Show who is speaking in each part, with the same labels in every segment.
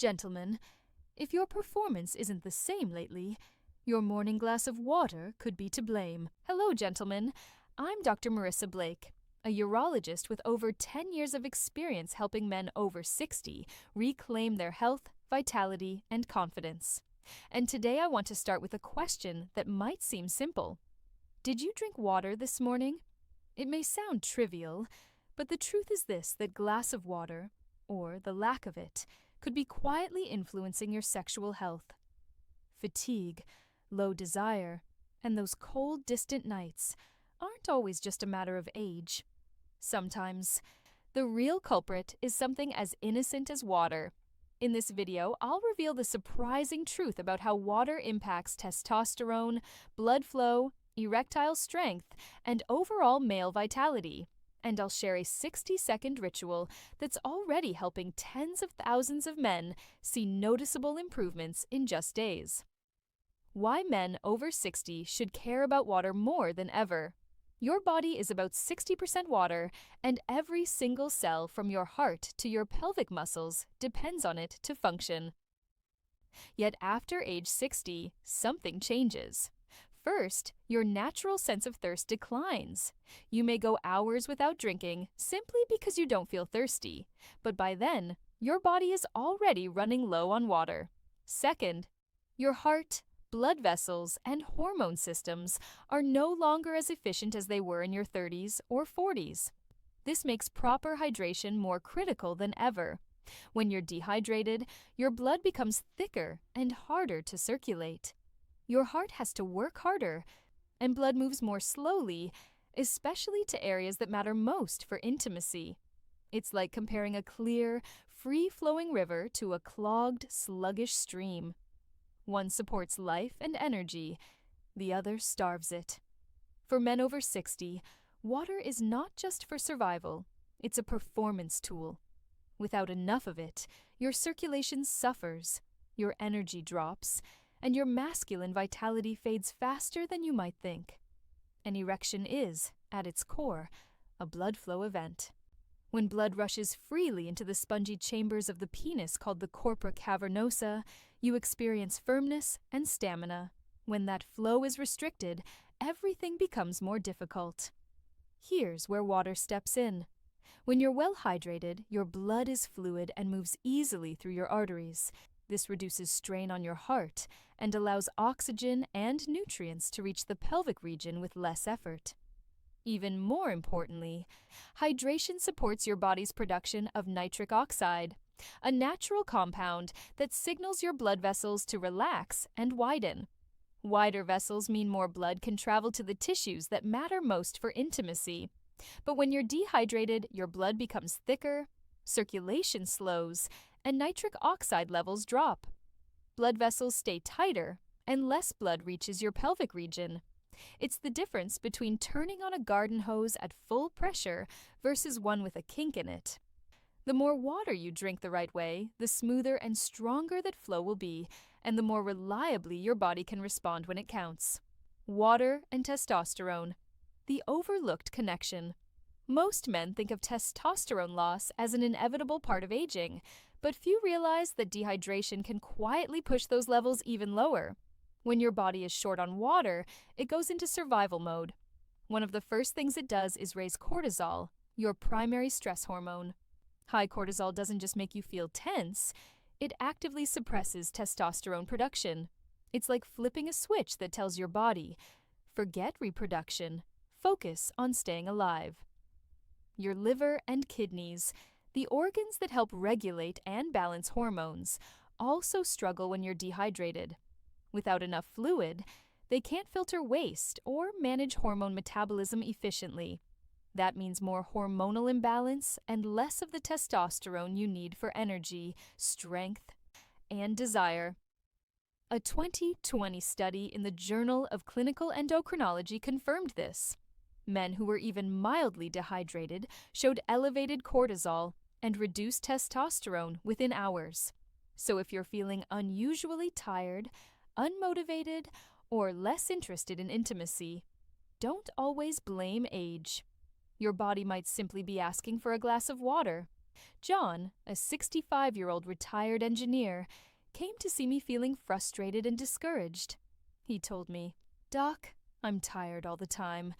Speaker 1: Gentlemen, if your performance isn't the same lately, your morning glass of water could be to blame. Hello, gentlemen. I'm Dr. Marissa Blake, a urologist with over 10 years of experience helping men over 60 reclaim their health, vitality, and confidence. And today I want to start with a question that might seem simple. Did you drink water this morning? It may sound trivial, but the truth is this, that glass of water, or the lack of it, could be quietly influencing your sexual health. Fatigue, low desire, and those cold, distant nights aren't always just a matter of age. Sometimes, the real culprit is something as innocent as water. In this video, I'll reveal the surprising truth about how water impacts testosterone, blood flow, erectile strength, and overall male vitality. And I'll share a 60-second ritual that's already helping tens of thousands of men see noticeable improvements in just days. Why men over 60 should care about water more than ever. Your body is about 60% water, and every single cell from your heart to your pelvic muscles depends on it to function. Yet after age 60, something changes. First, your natural sense of thirst declines. You may go hours without drinking simply because you don't feel thirsty, but by then, your body is already running low on water. Second, your heart, blood vessels, and hormone systems are no longer as efficient as they were in your 30s or 40s. This makes proper hydration more critical than ever. When you're dehydrated, your blood becomes thicker and harder to circulate. Your heart has to work harder, and blood moves more slowly, especially to areas that matter most for intimacy. It's like comparing a clear, free-flowing river to a clogged, sluggish stream. One supports life and energy, the other starves it. For men over 60, water is not just for survival, it's a performance tool. Without enough of it, your circulation suffers, your energy drops, and your masculine vitality fades faster than you might think. An erection is, at its core, a blood flow event. When blood rushes freely into the spongy chambers of the penis called the corpora cavernosa, you experience firmness and stamina. When that flow is restricted, everything becomes more difficult. Here's where water steps in. When you're well hydrated, your blood is fluid and moves easily through your arteries. This reduces strain on your heart and allows oxygen and nutrients to reach the pelvic region with less effort. Even more importantly, hydration supports your body's production of nitric oxide, a natural compound that signals your blood vessels to relax and widen. Wider vessels mean more blood can travel to the tissues that matter most for intimacy. But when you're dehydrated, your blood becomes thicker, circulation slows, and nitric oxide levels drop. Blood vessels stay tighter, and less blood reaches your pelvic region. It's the difference between turning on a garden hose at full pressure versus one with a kink in it. The more water you drink the right way, the smoother and stronger that flow will be, and the more reliably your body can respond when it counts. Water and testosterone, the overlooked connection. Most men think of testosterone loss as an inevitable part of aging, but few realize that dehydration can quietly push those levels even lower. When your body is short on water, it goes into survival mode. One of the first things it does is raise cortisol, your primary stress hormone. High cortisol doesn't just make you feel tense, it actively suppresses testosterone production. It's like flipping a switch that tells your body, forget reproduction, focus on staying alive. Your liver and kidneys, the organs that help regulate and balance hormones, also struggle when you're dehydrated. Without enough fluid, they can't filter waste or manage hormone metabolism efficiently. That means more hormonal imbalance and less of the testosterone you need for energy, strength, and desire. A 2020 study in the Journal of Clinical Endocrinology confirmed this. Men who were even mildly dehydrated showed elevated cortisol and reduced testosterone within hours. So if you're feeling unusually tired, unmotivated, or less interested in intimacy, don't always blame age. Your body might simply be asking for a glass of water, John, a 65-year-old retired engineer, came to see me feeling frustrated and discouraged. He told me, "Doc, I'm tired all the time.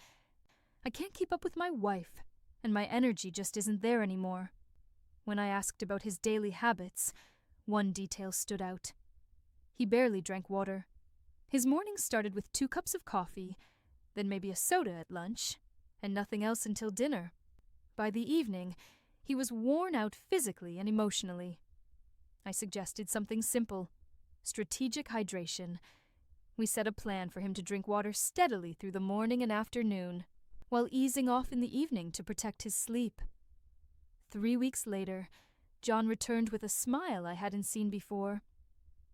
Speaker 1: I can't keep up with my wife, and my energy just isn't there anymore." When I asked about his daily habits, one detail stood out. He barely drank water. His mornings started with 2 cups of coffee, then maybe a soda at lunch, and nothing else until dinner. By the evening, he was worn out physically and emotionally. I suggested something simple: strategic hydration. We set a plan for him to drink water steadily through the morning and afternoon, while easing off in the evening to protect his sleep. 3 weeks later, John returned with a smile I hadn't seen before.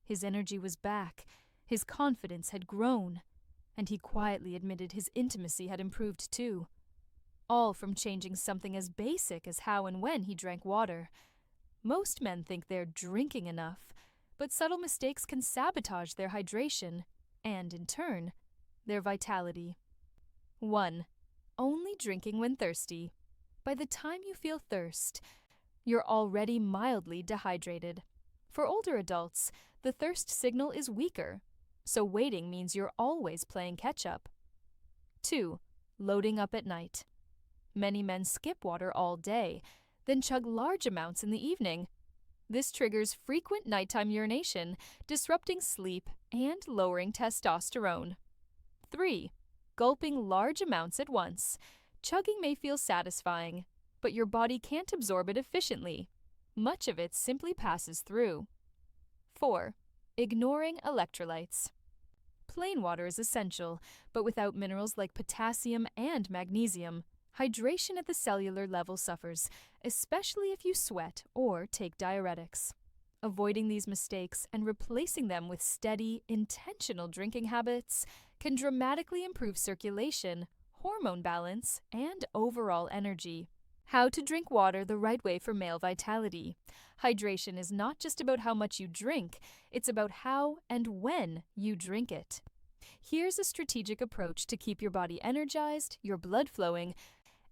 Speaker 1: His energy was back, his confidence had grown, and he quietly admitted his intimacy had improved too. All from changing something as basic as how and when he drank water. Most men think they're drinking enough, but subtle mistakes can sabotage their hydration and, in turn, their vitality. 1. Only drinking when thirsty. By the time you feel thirst, you're already mildly dehydrated. For older adults, the thirst signal is weaker, so waiting means you're always playing catch-up. 2. Loading up at night. Many men skip water all day, then chug large amounts in the evening. This triggers frequent nighttime urination, disrupting sleep and lowering testosterone. 3. Gulping large amounts at once. Chugging may feel satisfying, but your body can't absorb it efficiently. Much of it simply passes through. 4. Ignoring electrolytes. Plain water is essential, but without minerals like potassium and magnesium, hydration at the cellular level suffers, especially if you sweat or take diuretics. Avoiding these mistakes and replacing them with steady, intentional drinking habits can dramatically improve circulation, hormone balance, and overall energy. How to drink water the right way for male vitality. Hydration is not just about how much you drink, it's about how and when you drink it. Here's a strategic approach to keep your body energized, your blood flowing,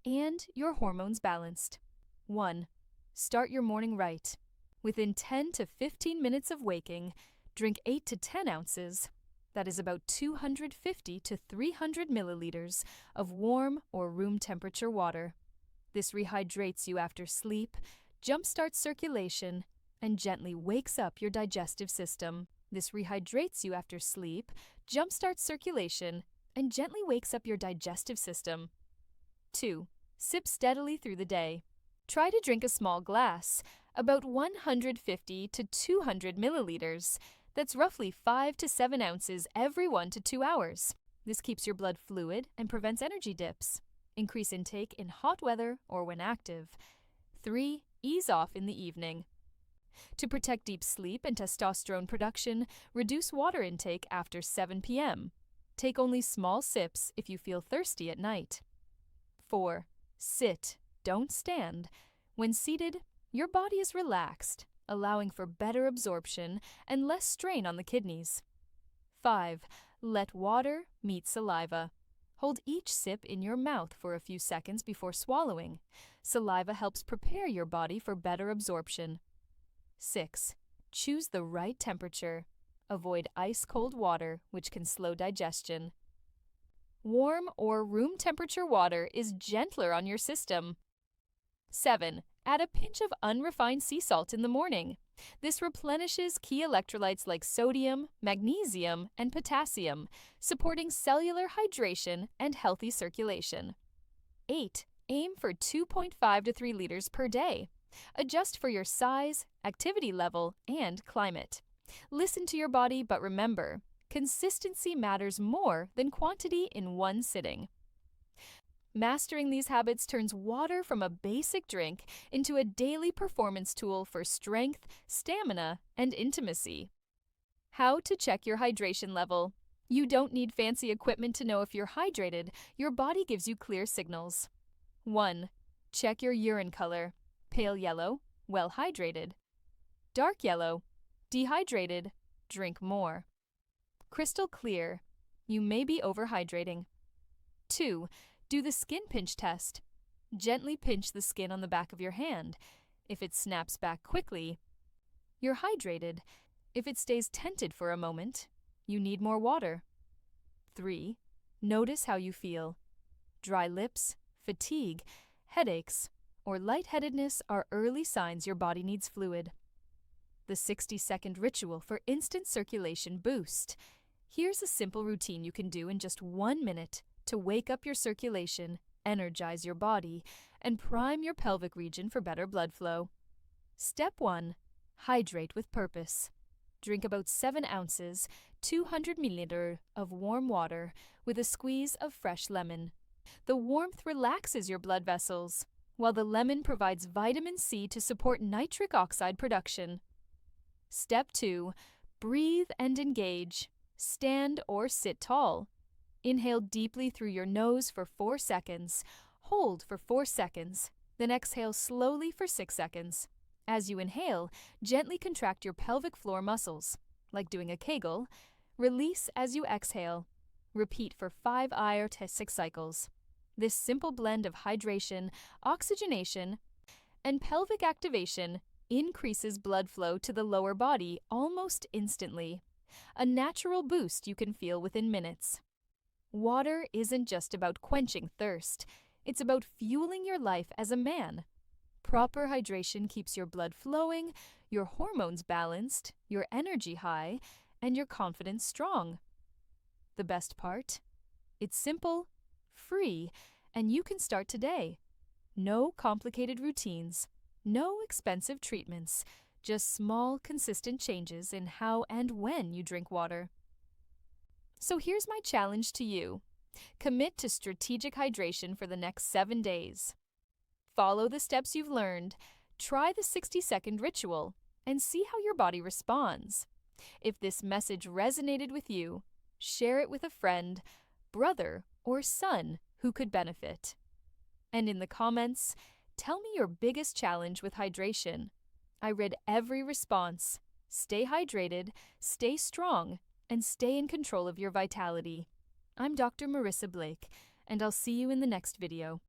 Speaker 1: and your hormones balanced. 1. Start your morning right. Within 10 to 15 minutes of waking, drink 8 to 10 ounces, that is about 250 to 300 milliliters, of warm or room temperature water. This rehydrates you after sleep, jumpstarts circulation, and gently wakes up your digestive system. 2. Sip steadily through the day. Try to drink a small glass, about 150 to 200 milliliters. That's roughly 5 to 7 ounces every 1 to 2 hours. This keeps your blood fluid and prevents energy dips. Increase intake in hot weather or when active. 3. Ease off in the evening. To protect deep sleep and testosterone production, reduce water intake after 7 p.m. Take only small sips if you feel thirsty at night. 4. Sit, don't stand. When seated, your body is relaxed, allowing for better absorption and less strain on the kidneys. 5. Let water meet saliva. Hold each sip in your mouth for a few seconds before swallowing. Saliva helps prepare your body for better absorption. 6. Choose the right temperature. Avoid ice-cold water, which can slow digestion. Warm or room temperature water is gentler on your system. 7. Add a pinch of unrefined sea salt in the morning. This replenishes key electrolytes like sodium, magnesium, and potassium, supporting cellular hydration and healthy circulation. 8. Aim for 2.5 to 3 liters per day. Adjust for your size, activity level, and climate. Listen to your body, but remember, consistency matters more than quantity in one sitting. Mastering these habits turns water from a basic drink into a daily performance tool for strength, stamina, and intimacy. How to check your hydration level. You don't need fancy equipment to know if you're hydrated. Your body gives you clear signals. 1. Check your urine color. Pale yellow, well hydrated. Dark yellow, dehydrated, drink more. Crystal clear, you may be overhydrating. 2. Do the skin pinch test. Gently pinch the skin on the back of your hand. If it snaps back quickly, you're hydrated. If it stays tented for a moment, you need more water. 3. Notice how you feel. Dry lips, fatigue, headaches, or lightheadedness are early signs your body needs fluid. The 60-second ritual for instant circulation boost. Here's a simple routine you can do in just 1 minute to wake up your circulation, energize your body, and prime your pelvic region for better blood flow. Step 1. Hydrate with purpose. Drink about 7 ounces, 200 milliliters of warm water with a squeeze of fresh lemon. The warmth relaxes your blood vessels, while the lemon provides vitamin C to support nitric oxide production. Step 2. Breathe and engage. Stand or sit tall. Inhale deeply through your nose for 4 seconds. Hold for 4 seconds. Then exhale slowly for 6 seconds. As you inhale, gently contract your pelvic floor muscles, like doing a Kegel. Release as you exhale. Repeat for 5 or 6 cycles. This simple blend of hydration, oxygenation, and pelvic activation increases blood flow to the lower body almost instantly. A natural boost you can feel within minutes. Water isn't just about quenching thirst. It's about fueling your life as a man. Proper hydration keeps your blood flowing, your hormones balanced, your energy high, and your confidence strong. The best part? It's simple, free, and you can start today. No complicated routines, no expensive treatments, just small, consistent changes in how and when you drink water. So here's my challenge to you. Commit to strategic hydration for the next 7 days. Follow the steps you've learned, try the 60-second ritual, and see how your body responds. If this message resonated with you, share it with a friend, brother, or son who could benefit. And in the comments, tell me your biggest challenge with hydration. I read every response. Stay hydrated, stay strong, and stay in control of your vitality. I'm Dr. Marissa Blake, and I'll see you in the next video.